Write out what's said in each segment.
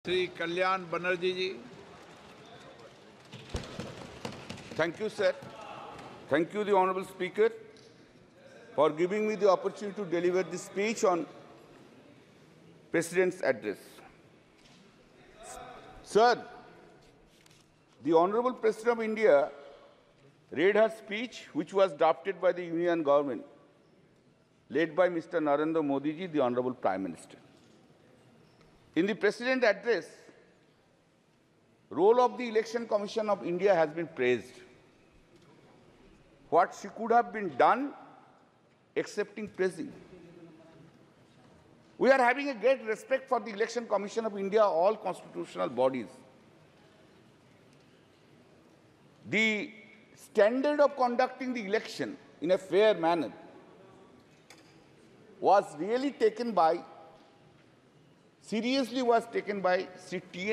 Shri Kalyan Banerjee ji. Thank you, sir. Thank you, the Honorable Speaker, for giving me the opportunity to deliver this speech on President's address. Sir, the Honorable President of India read her speech, which was drafted by the Union Government, led by Mr. Narendra Modi ji, the Honorable Prime Minister. In the President's address, role of the Election Commission of India has been praised. What she could have been done, excepting praising. We are having a great respect for the Election Commission of India, all constitutional bodies. The standard of conducting the election in a fair manner was really taken by Sri T.N.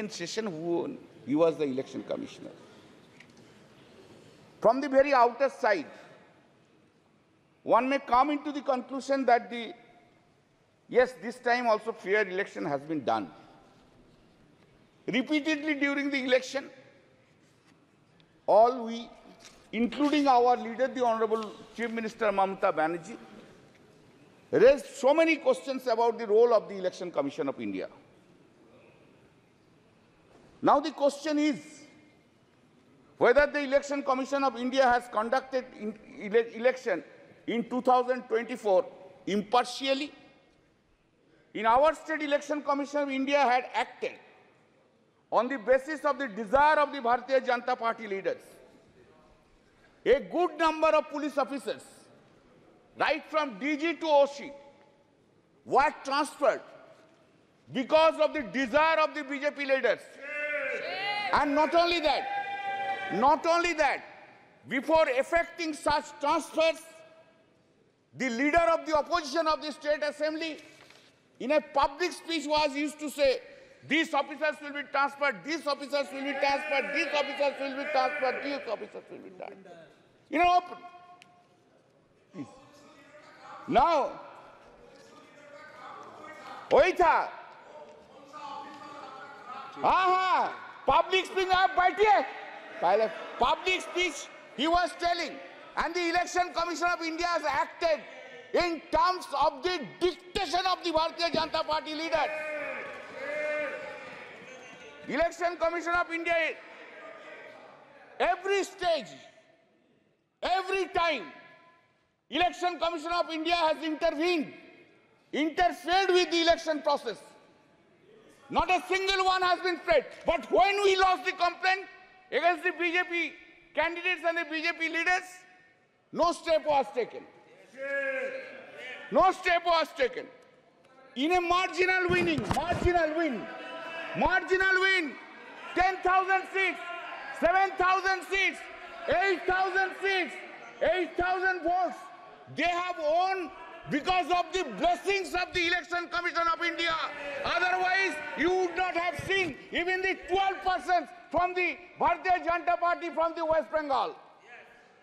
Seshan, he was the election commissioner. From the very outer side, one may come into the conclusion that yes, this time also fair election has been done. Repeatedly during the election, all we, including our leader, the Honorable Chief Minister Mamata Banerjee, raised so many questions about the role of the Election Commission of India. Now the question is whether the Election Commission of India has conducted election in 2024 impartially. In our state, Election Commission of India had acted on the basis of the desire of the Bharatiya Janata Party leaders. A good number of police officers, right from DG to OC, were transferred because of the desire of the BJP leaders. And not only that, before effecting such transfers, the leader of the opposition of the State Assembly, in a public speech, was used to say, these officers will be transferred, these officers will be transferred, these officers will be transferred, these officers will be transferred. You know, now, वही था, हाँ, public speech, आप बैठिए, पहले public speech he was telling, and the Election Commission of India has acted in terms of the dictation of the Bharatiya Janata Party leaders. Election Commission of India, every stage, every time, Election Commission of India has interfered with the election process. Not a single one has been paid. But when we lost the complaint against the BJP candidates and the BJP leaders, no step was taken. No step was taken. In a marginal win, 10,000 seats, 7,000 seats, 8,000 seats, 8,000 votes, they have won because of the blessings of the Election Commission of India. Otherwise, you would not have seen even the 12% from the Bharatiya Janata Party from the West Bengal.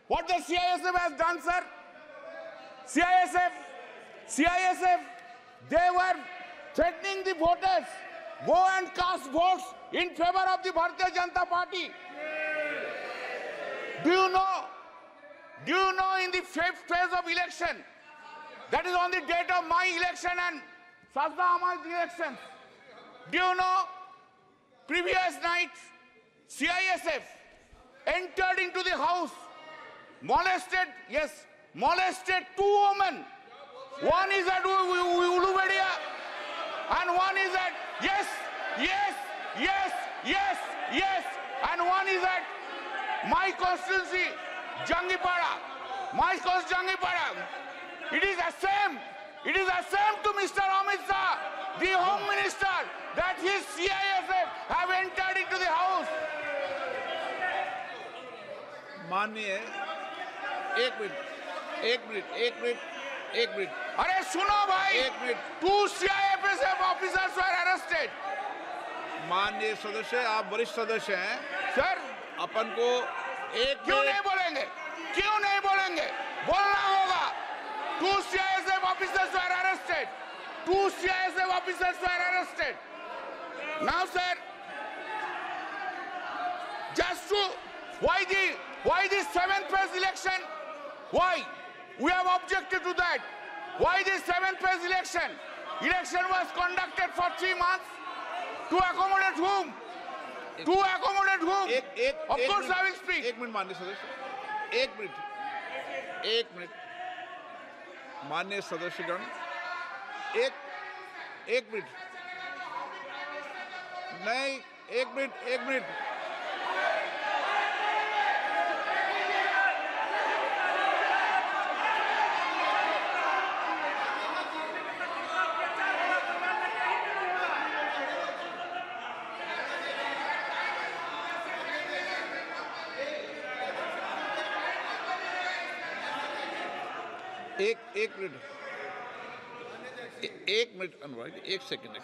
What the CISF has done, sir? CISF, they were threatening the voters, go and cast votes in favor of the Bharatiya Janata Party. Do you know in the fifth phase of election, that is on the date of my election and Sajda Ahmad's election, do you know, previous night, CISF entered into the house, molested two women. One is at Ulubedia and one is at, yes, and one is at my constituency, Jangipara. It is the same to Mr. Amit Shah, the Home Minister, that his CISF have entered into the house. माननीय एक minute अरे सुनो भाई, एक minute, 2 CISF officers were arrested. माननीय सदस्य, आप वरिष्ठ सदस्य हैं सर, अपन को क्यों नहीं बोलेंगे? बोलना होगा. 2 CISF officers were arrested. Now, sir, just to why the seventh phase election? Why? We have objected to that. Why the seventh phase election? Election was conducted for 3 months. To accommodate whom? To accommodate whom? Of course, I will speak. एक minute माननीय सदस्य, एक minute माननीय सदस्यगण, एक minute नहीं, एक minute एक minute अनुराग, एक सेकंड,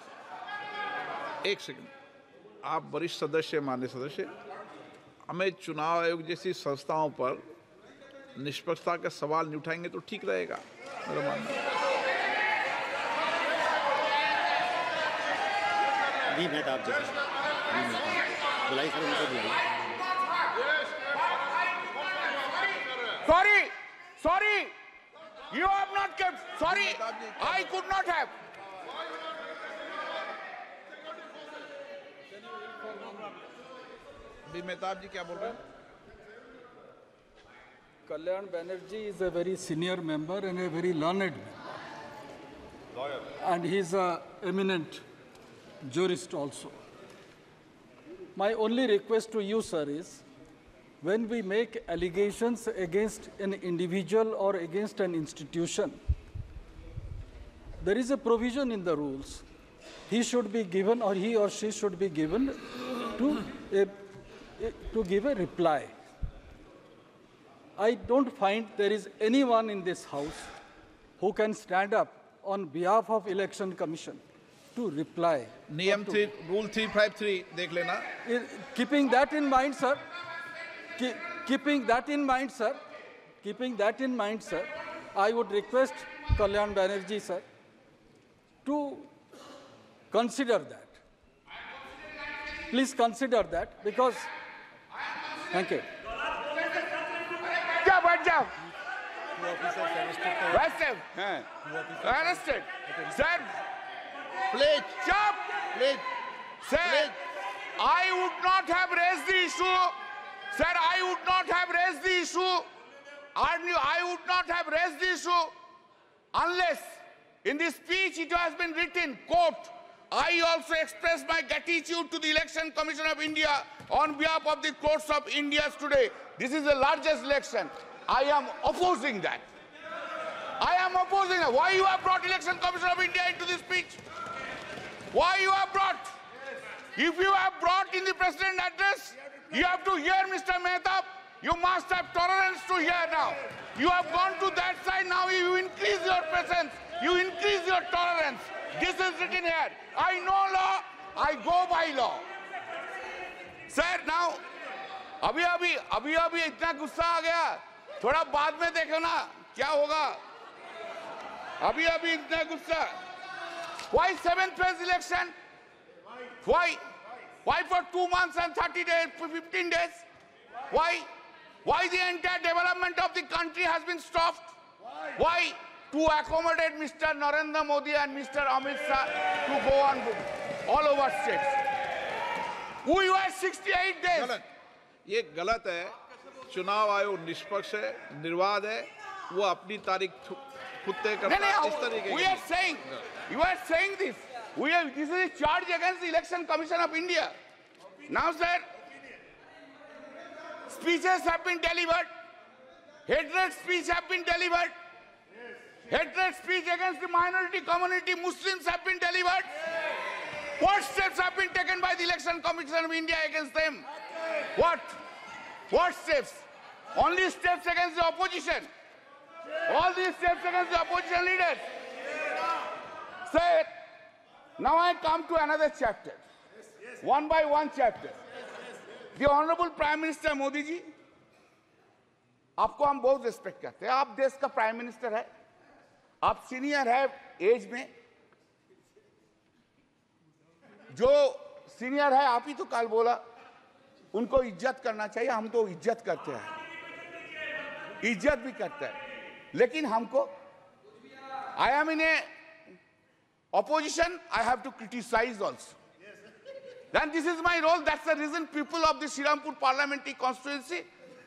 आप वरिष्ठ सदस्य, माननीय सदस्य, हमें चुनाव आयोग जैसी संस्थाओं पर निष्पक्षता के सवाल नहीं उठाएंगे तो ठीक रहेगा, मेरा मानना है। मेहताब जी, बुलाई सर, उनको बुलाई। Sorry, you have not kept. Sorry, I could not have. Mehtab जी क्या बोल रहे हैं? Kalyan Banerjee is a very senior member and a very learned member. And he is an eminent jurist also. My only request to you, sir, is when we make allegations against an individual or against an institution, there is a provision in the rules. He should be given, or he or she should be given to give a reply. I don't find there is anyone in this House who can stand up on behalf of Election Commission to reply. नियम rule 353 देख लेना। Keeping that in mind, sir, keeping that in mind, sir, I would request Kalyan Banerjee, sir, to consider that. Please consider that, because, thank you. Arrested. Sir, please sir, I would not have raised the issue. Sir, I would not have raised the issue. I would not have raised the issue unless in this speech it has been written, quote, I also express my gratitude to the Election Commission of India on behalf of the courts of India today. This is the largest election. I am opposing that. Why you have brought Election Commission of India into this speech? Why you have brought? If you have brought in the President's address, you have to hear Mr. Mehtab. You must have tolerance to hear now. You have gone to that side, now you increase your presence. You increase your tolerance. This is written here. I know law, I go by law. Sir, now, अभी इतना गुस्सा आ गया, थोड़ा बाद में देखो ना क्या होगा. अभी इतना गुस्सा. Why 7th phase election? Why for 2 months and 30 days, 15 days? Why the entire development of the country has been stopped? Why? To accommodate Mr. Narendra Modi and Mr. Amit Shah to go on all over states. We were 68 days. गलत, ये गलत है. चुनाव आयोग निष्पक्ष है, निर्वाध है, वो अपनी तारीख खुद तय करता है. इस तरीके you are saying this. This is a charge against the Election Commission of India. Now, sir, speeches have been delivered. Hatred speech have been delivered. Hatred speech against the minority community, Muslims have been delivered. What steps have been taken by the Election Commission of India against them? What steps? Only steps against the opposition. All these steps against the opposition leaders. Sir, now I come to another chapter. One by one chapter. The Honorable Prime Minister Modi ji, आपको हम बहुत respect करते हैं. आप देश का prime minister है, आप सीनियर है एज में. जो सीनियर है, आप ही तो कल बोला उनको इज्जत करना चाहिए। हम तो इज्जत करते हैं, इज्जत भी करते हैं, लेकिन हमको I am in A opposition, I have to criticize also. Then this is my role. That's the reason people of the Srirampur parliamentary constituency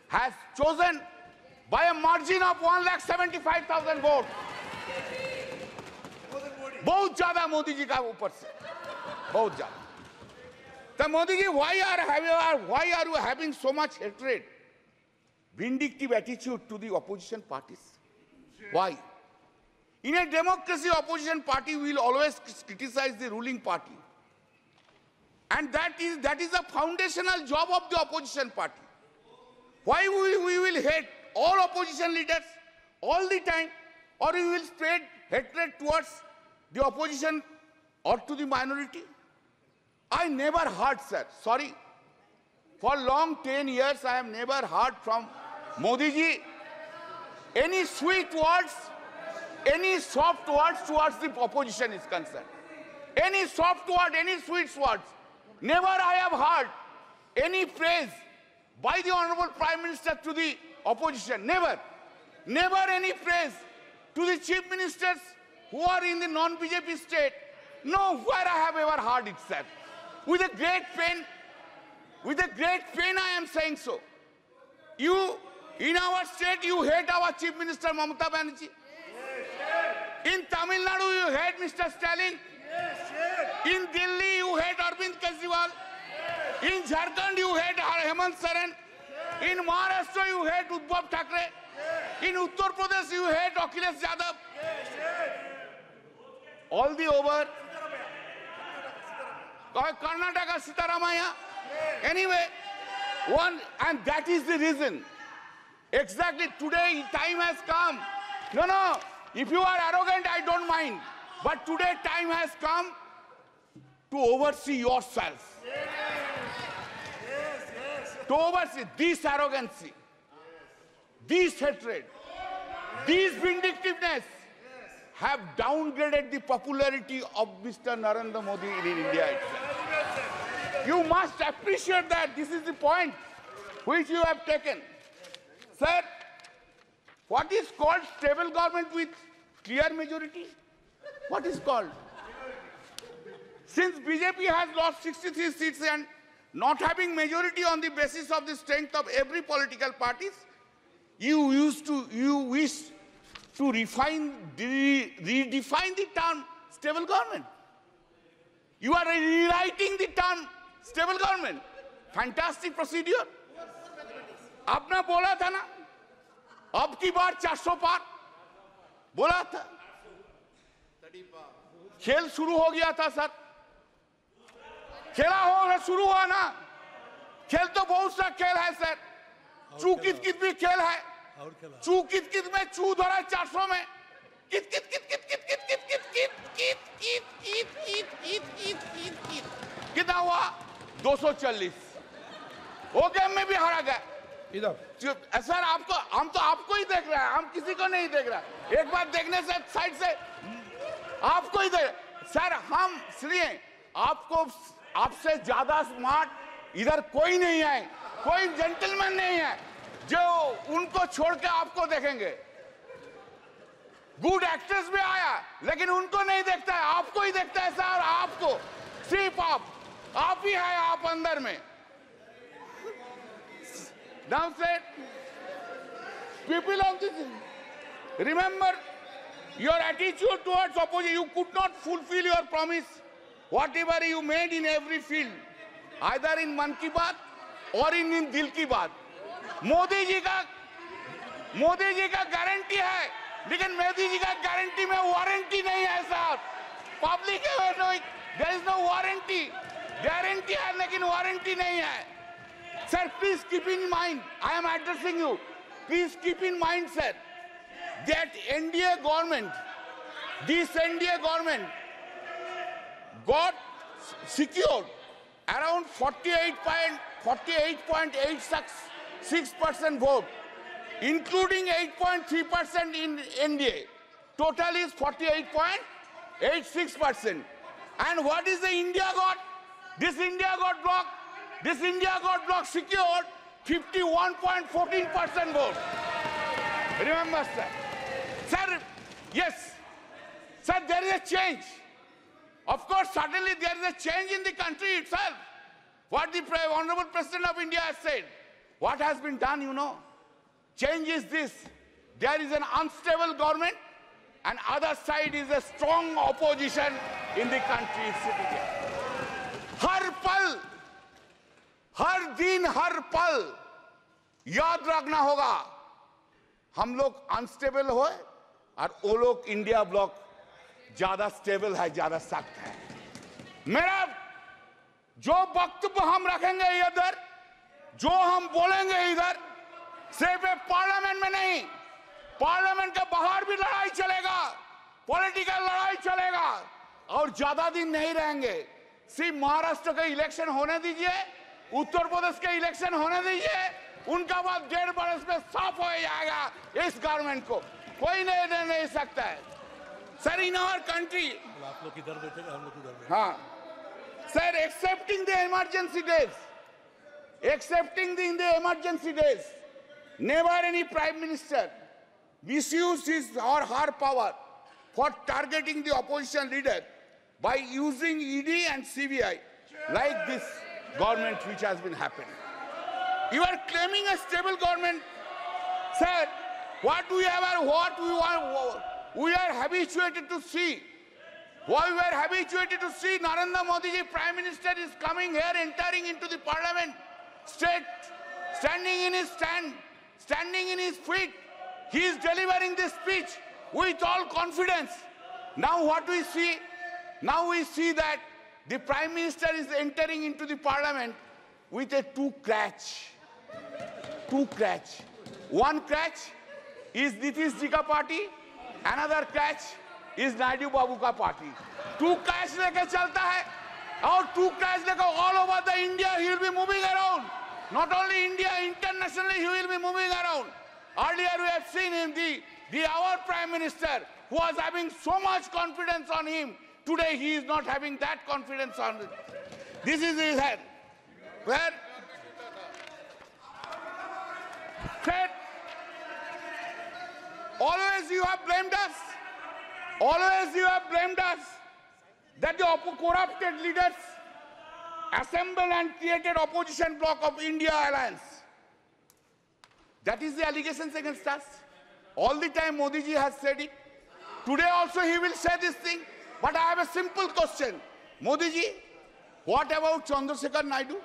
has chosen by a margin of 1,75,000 votes. बहुत ज्यादा मोदी जी का ऊपर से, बहुत ज्यादा. So Modi ji, why are you having so much hatred, vindictive attitude to the opposition parties? Why? In a democracy, opposition party will always criticize the ruling party. And that is the foundational job of the opposition party. Why we will hate all opposition leaders all the time, or we will spread hatred towards the opposition or to the minority? I never heard, sir, sorry, for long 10 years I have never heard from Modi ji any sweet words, any soft words towards the opposition is concerned. Any soft word, any sweet words. Never I have heard any praise by the Honorable Prime Minister to the opposition. Never. Never any praise to the chief ministers who are in the non-BJP state. Nowhere I have ever heard it said. With a great pain I am saying so. You, in our state, you hate our Chief Minister Mamata Banerjee. In Tamil Nadu, you hate Mr. Stalin. In Delhi, you hate Arvind Kejriwal. In Jharkhand, you hate Hemant Soren. In Maharashtra, you hate Uddhav Thackeray. In Uttar Pradesh, you hate Akhilesh Yadav. All the over. Karnataka, Sitaramaya. Anyway, and that is the reason. Exactly today, time has come. No. If you are arrogant, I don't mind. But today, time has come to oversee yourself. To oversee this arrogancy, this hatred, this vindictiveness have downgraded the popularity of Mr. Narendra Modi in India itself. You must appreciate that. This is the point which you have taken. Sir, what is called stable government with clear majority? What is called? Since BJP has lost 63 seats and not having majority on the basis of the strength of every political parties, you wish to redefine the term stable government. You are rewriting the term stable government. Fantastic procedure. आपने बोला था ना, अब की बार 400 पार बोला था, खेल शुरू हो गया था सर, खेला हो शुरू हुआ ना, खेल तो बहुत सा खेल है सर, चू कित कित भी खेल है, चू कित कित में चू धरा 400 में, कित कित कित कित कित कित कित कित कित कित कित कित कित कित कित कित कितना हुआ 240, वो गेम में भी हारा गया। इधर सर आपको, हम तो आपको ही देख रहे हैं, हम किसी को नहीं देख रहे। एक बार देखने से साइड से आपको ही देख, सर हम इसलिए आपको, आपसे ज्यादा स्मार्ट इधर कोई नहीं है, कोई जेंटलमैन नहीं है जो उनको छोड़ के आपको देखेंगे। गुड एक्टर्स भी आया लेकिन उनको नहीं देखता है, आपको ही देखता है सर। आपको सिर्फ आप ही है, आप अंदर में। Now said, people of this, remember your attitude towards opposition. You could not fulfill your promise, whatever you made in every field, either in Man Ki Baat or in Dil Ki Baat. Modi ji का guarantee है, लेकिन मोदी जी का guarantee में warranty नहीं है साहब। Public है, there is no warranty. Guarantee है लेकिन वारंटी नहीं है। Sir, please keep in mind, I am addressing you. Please keep in mind, sir, that NDA government, this NDA government got secured around 48.86% vote, including 8.3% in NDA. Total is 48.86%. And what is the India got? This India got bloc secured 51.14% vote. Remember, sir. Sir, yes. Sir, there is a change. Of course, suddenly there is a change in the country itself. What the Honorable President of India has said. What has been done, you know? Change is this. There is an unstable government and other side is a strong opposition in the country sitting here. हर पल, हर दिन, हर पल याद रखना होगा हम लोग unstable हो और वो लोग इंडिया ब्लॉक ज्यादा स्टेबल है, ज्यादा सख्त है। मेरा जो वक्तव्य हम रखेंगे इधर, जो हम बोलेंगे इधर, सिर्फ पार्लियामेंट में नहीं, पार्लियामेंट के बाहर भी लड़ाई चलेगा, पॉलिटिकल लड़ाई चलेगा और ज्यादा दिन नहीं रहेंगे। सिर्फ महाराष्ट्र के इलेक्शन होने दीजिए, उत्तर प्रदेश के इलेक्शन होने दीजिए, उनका बाद 1.5 बरस में साफ हो जाएगा इस गवर्नमेंट को, कोई नहीं सकता है। सर, इन आवर कंट्री, आप लोग किधर बैठेंगे, हम लोग किधर बैठेंगे? हाँ sir, accepting the emergency days, never any prime minister misused his or her power for targeting the opposition leader by using ED and CBI like this government which has been happening. You are claiming a stable government. Sir, what we are habituated to see. What we are habituated to see, Narendra Modi ji, Prime Minister, is coming here, entering into the Parliament, standing in his feet. He is delivering this speech with all confidence. Now what we see? Now we see that the Prime Minister is entering into the Parliament with a two crutch. One crutch is Nitish ji ka party, another crutch is Naidu Babu ka party. Two crutch leke chalta hai, और two crutch leke all over the India he will be moving around. Not only India, internationally he will be moving around. Earlier we have seen him, our Prime Minister, who was having so much confidence on him. Today he is not having that confidence on him. This is his head. Where? Said, always you have blamed us. Always you have blamed us that the corrupted leaders assembled and created opposition bloc of India Alliance. That is the allegations against us. All the time Modi ji has said it. Today also he will say this thing. But I have a simple question. Modi ji, what about Chandrasekhar Naidu?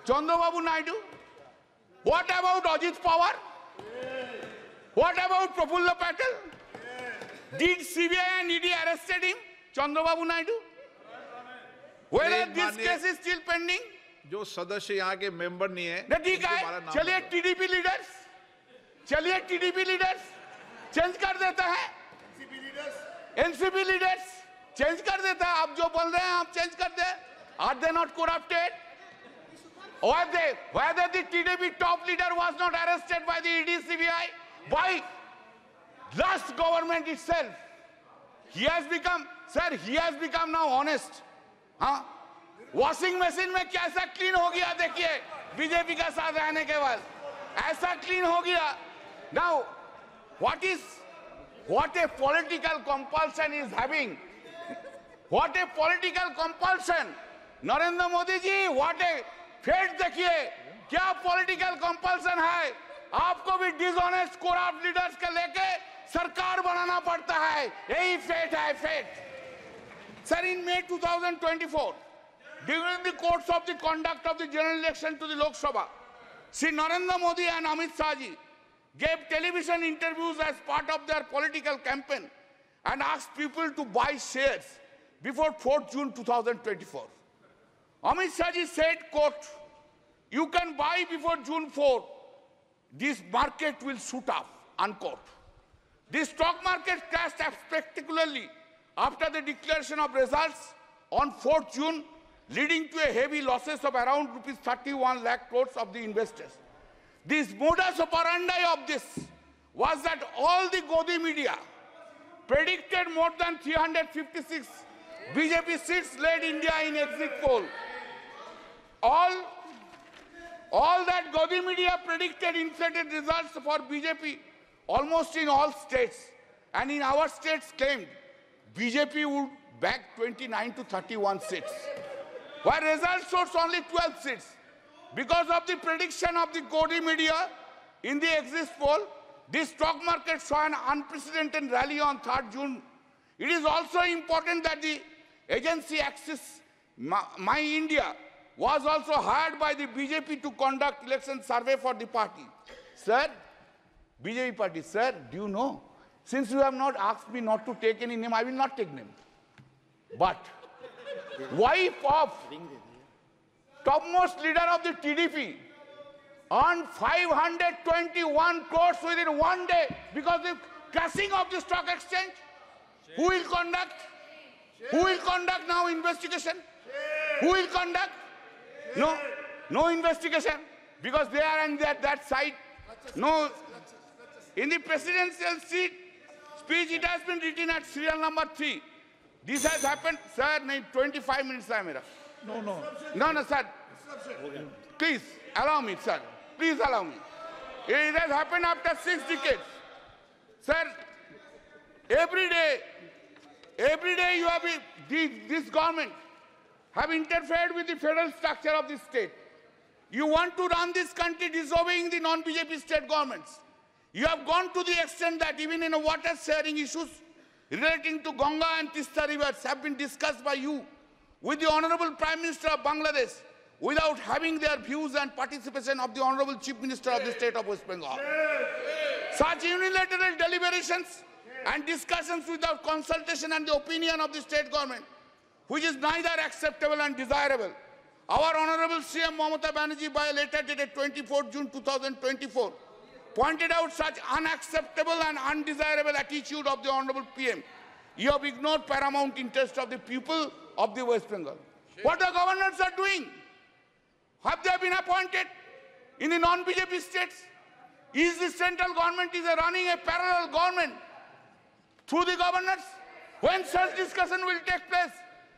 Chandrababu Naidu? What about Ajit Pawar? What about Prafulla Patel? Did CBI and ED arrested him, Chandrababu Naidu? Whether this case is still pending? जो सदस्य यहाँ के member नहीं है, ठीक है, चलिए TDP leaders change कर देता है, NCP लीडर्स चेंज कर देता है। आप जो बोल रहे हैं आप चेंज कर दे। Are they not corrupted? Whether the TDP top leader was not arrested by the ED CBI, by last government itself. He has become now honest. हाँ? वॉशिंग मशीन में कैसा क्लीन हो गया देखिए, बीजेपी का साथ रहने के बाद ऐसा क्लीन हो गया। Now, what a political compulsion is having. What a political compulsion. Narendra Modi ji, what a fate देखिए, क्या political compulsion है। आपको भी dishonest corrupt leaders के लेके सरकार बनाना पड़ता है, यही fate है, fate. Sir, in May 2024, during the course of the conduct of the general election to the Lok Sabha, Sri Narendra Modi and Amit Shah ji gave television interviews as part of their political campaign and asked people to buy shares before 4th June 2024. Amit Shah ji said, quote, "You can buy before June 4. This market will shoot up," unquote. The stock market crashed spectacularly after the declaration of results on 4th June, leading to a heavy losses of around rupees 31 lakh crores of the investors. This modus operandi of this was that all the Godi media predicted more than 356 BJP seats led India in exit poll. All that Gaudiya media predicted inflated results for BJP almost in all states, and in our states claimed BJP would bag 29 to 31 seats, while results showed only 12 seats. Because of the prediction of the Gaudiya media in the exit poll, the stock market saw an unprecedented rally on 3rd June. It is also important that the agency Axis My India was also hired by the BJP to conduct election survey for the party. Sir, BJP party, sir, do you know? Since you have not asked me not to take any name, I will not take name. But wife of topmost leader of the TDP earned 521 crores within 1 day because of crashing of the stock exchange. Who will conduct? Who will conduct now investigation? Who will conduct? No investigation, because they are on that side. No. In the presidential speech, it has been written at serial number 3. This has happened, sir. 25 minutes, No, sir. Please allow me, sir. Please allow me. It has happened after 6 decades, sir. Every day you have this government have interfered with the federal structure of this state. You want to run this country disobeying the non-BJP state governments. You have gone to the extent that even in water sharing issues relating to Ganga and Tista rivers have been discussed by you with the Honorable Prime Minister of Bangladesh without having their views and participation of the Honorable Chief Minister of the state of West Bengal. Such unilateral deliberations and discussions without consultation and the opinion of the state government, which is neither acceptable and desirable. Our Honorable CM Mamata Banerjee, by a letter dated 24 June 2024, pointed out such unacceptable and undesirable attitude of the Honorable PM. You have ignored paramount interest of the people of the West Bengal. What the governors are doing? Have they been appointed in the non-BJP states? Is the central government running a parallel government through the governors? When such discussion will take place?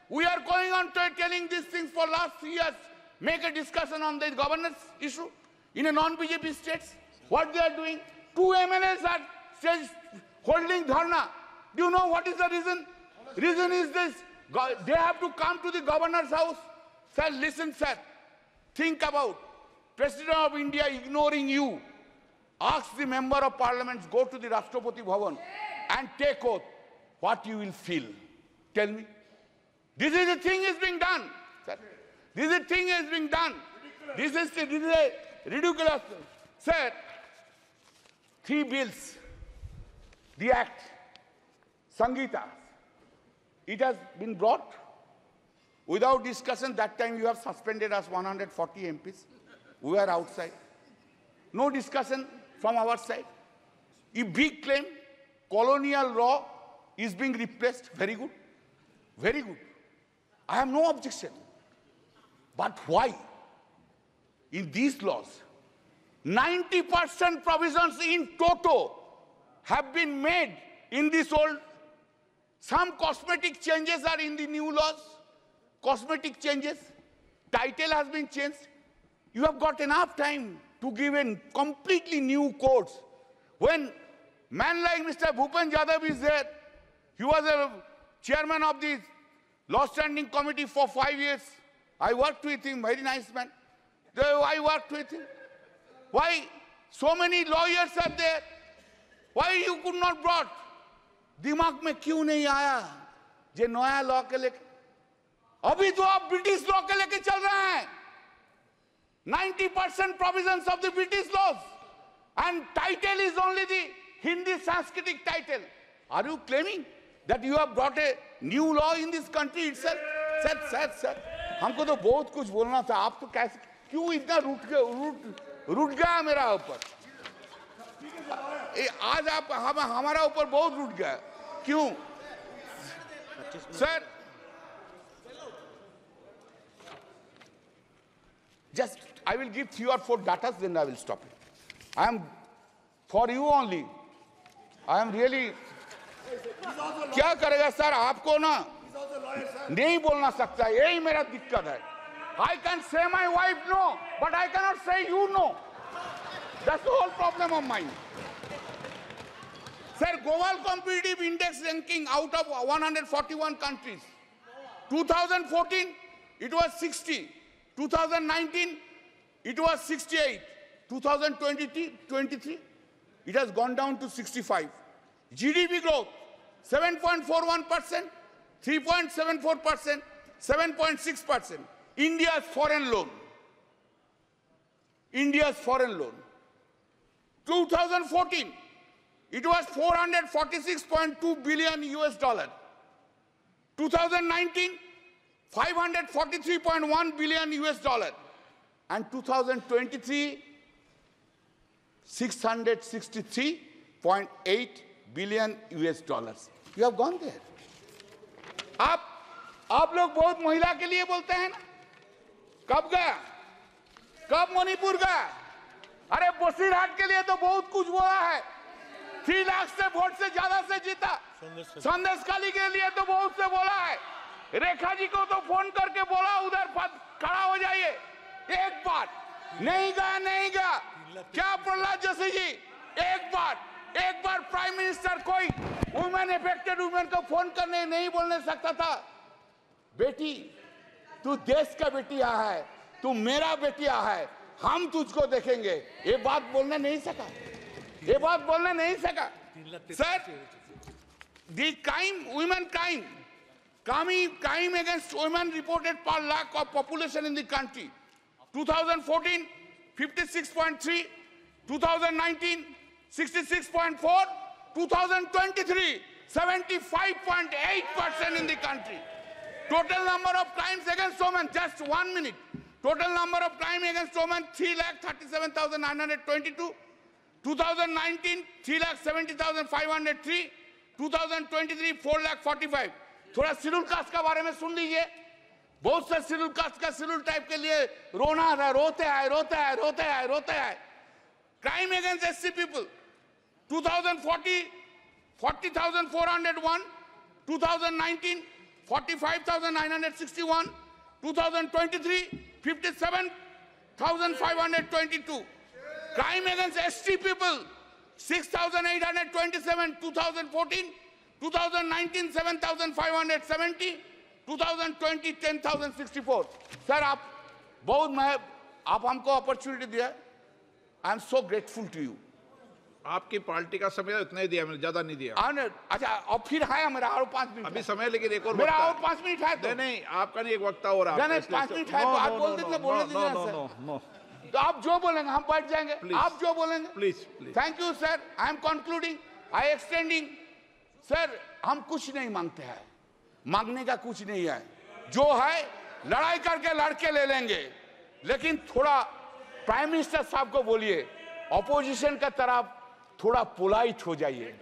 We are going on to telling these things for last 3 years. Make a discussion on the governance issue in a non-BJP states. What they are doing? 2 MLAs are holding dharna. Do you know what is the reason? Reason is this. They have to come to the governor's house. Sir, listen, sir. Think about President of India ignoring you. Ask the member of parliament, go to the Rashtrapati Bhavan and take oath. What you will feel? Tell me. This is the thing is being done. Sir. This is the thing is being done. This is a ridiculous. Sir, 3 bills, the act, Sangeeta, it has been brought without discussion. That time you have suspended us 140 MPs. We are outside. No discussion from our side. A big claim, colonial law is being replaced. Very good. Very good. I have no objection. But why? In these laws, 90% provisions in toto have been made in this old. Some cosmetic changes are in the new laws. Cosmetic changes. Title has been changed. You have got enough time to give in completely new codes. When man like Mr. Bhupen Yadav is there, he was a chairman of the Law Standing Committee for 5 years. I worked with him, very nice man. I worked with him. Why so many lawyers are there? Why you could not brought? दिमाग में क्यों नहीं आया जे नया law के लेके? अभी तो आप ब्रिटिश लॉ के लेके चल रहे हैं. 90% provisions of the British laws, and title is only the Hindi Sanskritic title. Are you claiming that you have brought a new law in this country itself? Sir, हमको तो बहुत कुछ बोलना था. आप तो कैसे क्यों इतना रूठ गया मेरा ऊपर? आज आप हमारा ऊपर बहुत रूठ गया. क्यों? Sir, just I will give 3 or 4 datas, then I will stop it. I am for you only. I am really. क्या करेगा सर आपको ना? नहीं बोलना सकता, यही मेरा दिक्कत है। I can say my wife no, but I cannot say you no. That's the whole problem of mine. Sir, Global Competitive Index ranking out of 141 countries. 2014, it was 60. 2019, it was 68. 2023, it has gone down to 65. GDP growth, 7.41%, 3.74%, 7.6%. India's foreign loan. 2014, it was 446.2 billion US dollar. 2019, 543.1 billion US dollar. And 2023, 663.8 billion US dollars. You have gone there. आप लोग बहुत महिला के लिए बोलते हैं ना? कब गया? कब मणिपुर गया? अरे बसीरहाट के लिए तो बहुत कुछ बोला है। 3 लाख से वोट से ज्यादा से जीता। संदेशखाली के लिए तो बहुत से बोला है। रेखा जी को तो फोन करके बोला उधर खड़ा हो जाइए। एक बार नहीं गया। क्या प्रहलाद जोशी जी एक बार प्राइम मिनिस्टर कोई वुमेन अफेक्टेड वुमेन को फोन करने नहीं बोलने सकता था? बेटी तू देश का बेटिया है, तू मेरा बेटिया है, हम तुझको देखेंगे। ये बात बोलने नहीं सका। Sir, the women crime against women reported per lakh of population in the country. 2014, 56.3, 2019, 66.4, 2023, 75.8% in the country. Total number of crimes against women, just 1 minute. Total number of crimes against women, 3,37,922. 2019, 3,70,503. 2023, 4,45,000. थोड़ा schedule caste का बारे में सुन लीजिए। बहुत से schedule caste का schedule type के लिए रोते हैं। Crime against SC people, 2040, 40,401. 2019, 45,961. 2023, 57,522. Crime against ST people, 6,827. 2014, 2019, 7,570. 2020, 10,064. Sir, आप हमको अपॉर्चुनिटी दिया। I am so grateful to you. आपकी पार्टी का समय इतना ही दिया, मैंने ज्यादा नहीं दिया। अच्छा, और फिर है मेरा और 5 मिनट अभी समय, लेकिन एक और मेरा और 5 मिनट है तो नहीं, आपका नहीं, एक वक्ता और आप 5 मिनट है तो आप बोल दीजिए, बोलने दीजिए सर। तो आप जो बोलेंगे हम बैठ जाएंगे। आप जो बोलेंगे please. Thank you sir. I am concluding, I extending. Sir, हम कुछ नहीं मांगते हैं, मांगने का कुछ नहीं है। जो है लड़ाई करके लड़के ले लेंगे, लेकिन थोड़ा प्राइम मिनिस्टर साहब को बोलिए ऑपोजिशन का तरफ थोड़ा पोलाइट हो जाइए।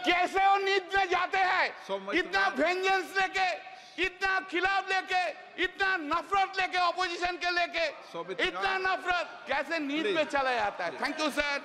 कैसे वो नींद में जाते हैं, इतना वेंजेंस लेके, इतना खिलाफ लेके, इतना नफरत लेके, ऑपोजिशन के लेके इतना नफरत कैसे नींद में चला जाता है। Thank you sir.